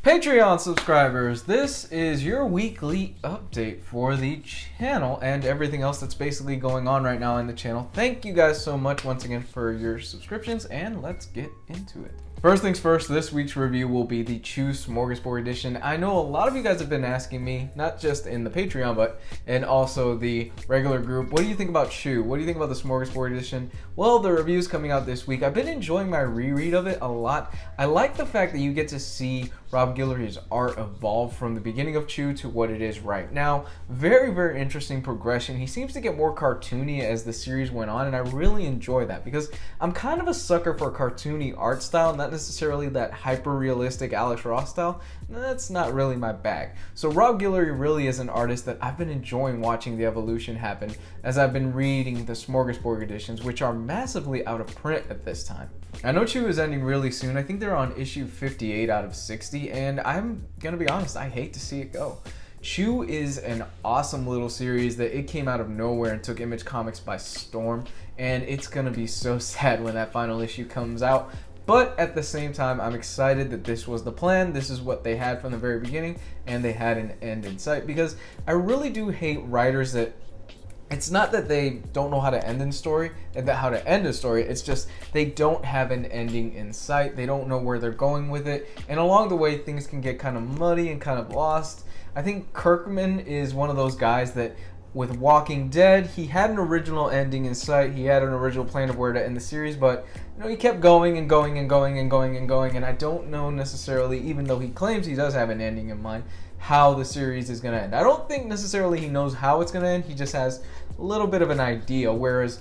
Patreon subscribers, this is your weekly update for the channel and everything else that's basically going on right now in the channel. Thank you guys so much once again for your subscriptions, and let's get into it. First things first, this week's review will be the Chew Smorgasbord Edition. I know a lot of you guys have been asking me, not just in the Patreon, but in also the regular group, what do you think about Chew? What do you think about the Smorgasbord Edition? Well, the review's coming out this week. I've been enjoying my reread of it a lot. I like the fact that you get to see Rob Guillory's art evolve from the beginning of Chew to what it is right now. Very, very interesting progression. He seems to get more cartoony as the series went on, and I really enjoy that because I'm kind of a sucker for cartoony art style, not necessarily that hyper-realistic Alex Ross style. That's not really my bag. So Rob Guillory really is an artist that I've been enjoying watching the evolution happen as I've been reading the Smorgasbord editions, which are massively out of print at this time. I know Chew is ending really soon. I think they're on issue 58 out of 60, and I'm gonna be honest, I hate to see it go. Chew is an awesome little series that it came out of nowhere and took Image Comics by storm, and it's gonna be so sad when that final issue comes out. But at the same time, I'm excited that this was the plan. This is what they had from the very beginning, and they had an end in sight, because I really do hate writers that it's not that they don't know how to end a story and how to end a story. It's just they don't have an ending in sight. They don't know where they're going with it. And along the way, things can get kind of muddy and kind of lost. I think Kirkman is one of those guys that with Walking Dead, he had an original ending in sight. He had an original plan of where to end the series, but he kept going and going and going and going and going. And I don't know necessarily, even though he claims he does have an ending in mind, how the series is going to end. I don't think necessarily he knows how it's going to end. He just has a little bit of an idea, whereas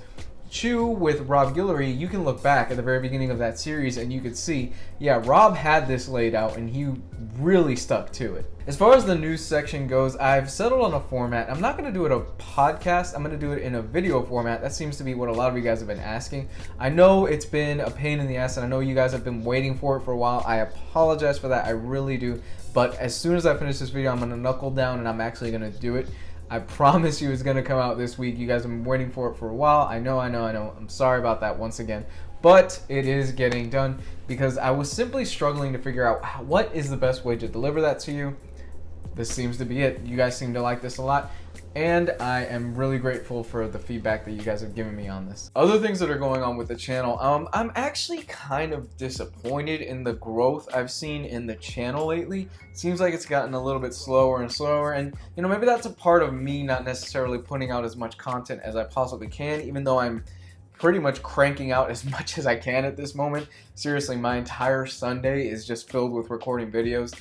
Chew with Rob Guillory, you can look back at the very beginning of that series and you could see, yeah, Rob had this laid out and he really stuck to it. As far as the news section goes, I've settled on a format. I'm not going to do it a podcast. I'm going to do it in a video format. That seems to be what a lot of you guys have been asking. I know it's been a pain in the ass, and I know you guys have been waiting for it for a while. I apologize for that. I really do. But as soon as I finish this video, I'm going to knuckle down and I'm actually going to do it. I promise you it's going to come out this week. You guys have been waiting for it for a while. I know. I'm sorry about that once again. But it is getting done because I was simply struggling to figure out what is the best way to deliver that to you. This seems to be it. You guys seem to like this a lot, and I am really grateful for the feedback that you guys have given me on this. Other things that are going on with the channel, I'm actually kind of disappointed in the growth I've seen in the channel lately. Seems like it's gotten a little bit slower and slower, and maybe that's a part of me not necessarily putting out as much content as I possibly can, even though I'm pretty much cranking out as much as I can at this moment. Seriously, my entire Sunday is just filled with recording videos.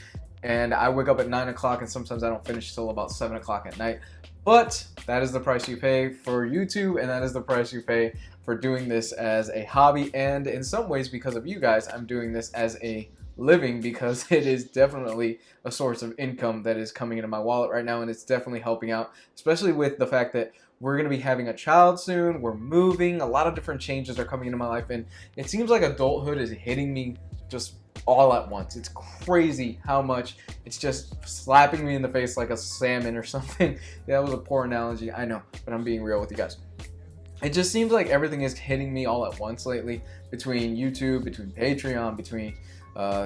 And I wake up at 9 o'clock and sometimes I don't finish till about 7 o'clock at night. But that is the price you pay for YouTube, and that is the price you pay for doing this as a hobby. And in some ways, because of you guys, I'm doing this as a living because it is definitely a source of income that is coming into my wallet right now, and it's definitely helping out, especially with the fact that we're going to be having a child soon, we're moving, a lot of different changes are coming into my life, and it seems like adulthood is hitting me just all at once. It's crazy how much it's just slapping me in the face like a salmon or something. That was a poor analogy, I know, but I'm being real with you guys. It just seems like everything is hitting me all at once lately, between YouTube, between Patreon, between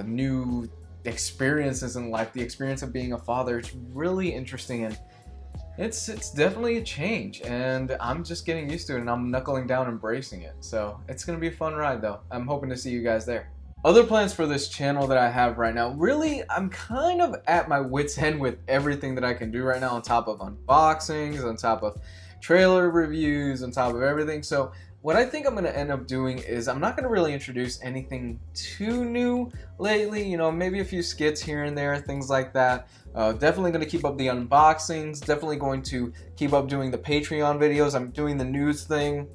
new experiences in life, the experience of being a father. It's really interesting, and it's definitely a change, and I'm just getting used to it, and I'm knuckling down, embracing it. So it's gonna be a fun ride though. I'm hoping to see you guys there. Other plans for this channel that I have right now, really, I'm kind of at my wit's end with everything that I can do right now, on top of unboxings, on top of trailer reviews, on top of everything. So what I think I'm going to end up doing is I'm not going to really introduce anything too new lately, maybe a few skits here and there, things like that. Definitely going to keep up the unboxings, definitely going to keep up doing the Patreon videos. I'm doing the news thing.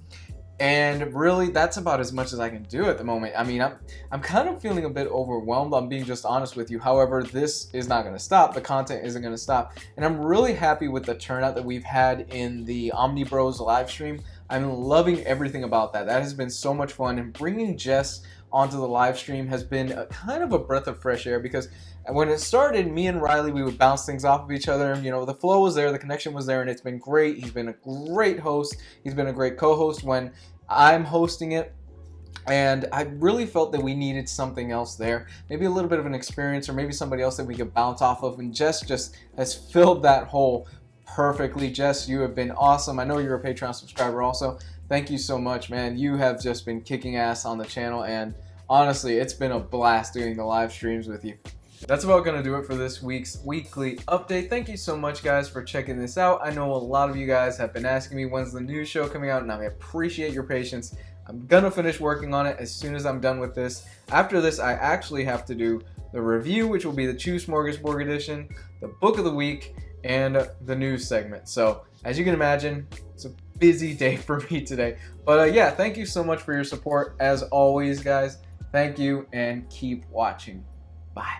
And really, that's about as much as I can do at the moment. I mean, I'm kind of feeling a bit overwhelmed. I'm being just honest with you. However, this is not going to stop. The content isn't going to stop. And I'm really happy with the turnout that we've had in the Omni Bros live stream. I'm loving everything about that. That has been so much fun. And bringing Jess onto the live stream has been kind of a breath of fresh air, because when it started, me and Riley, we would bounce things off of each other. The flow was there, the connection was there, and it's been great. He's been a great host. He's been a great co-host when I'm hosting it. And I really felt that we needed something else there, maybe a little bit of an experience, or maybe somebody else that we could bounce off of. And Jess just has filled that hole perfectly. Jess, you have been awesome. I know you're a Patreon subscriber also. Thank you so much, man. You have just been kicking ass on the channel, and honestly, it's been a blast doing the live streams with you. That's about gonna do it for this week's weekly update. Thank you so much, guys, for checking this out. I know a lot of you guys have been asking me when's the new show coming out, and I appreciate your patience. I'm gonna finish working on it as soon as I'm done with this. After this, I actually have to do the review, which will be the Chew Smorgasbord edition, the book of the week, and the news segment. So as you can imagine, it's a busy day for me today. But yeah, thank you so much for your support. As always, guys, thank you, and keep watching. Bye.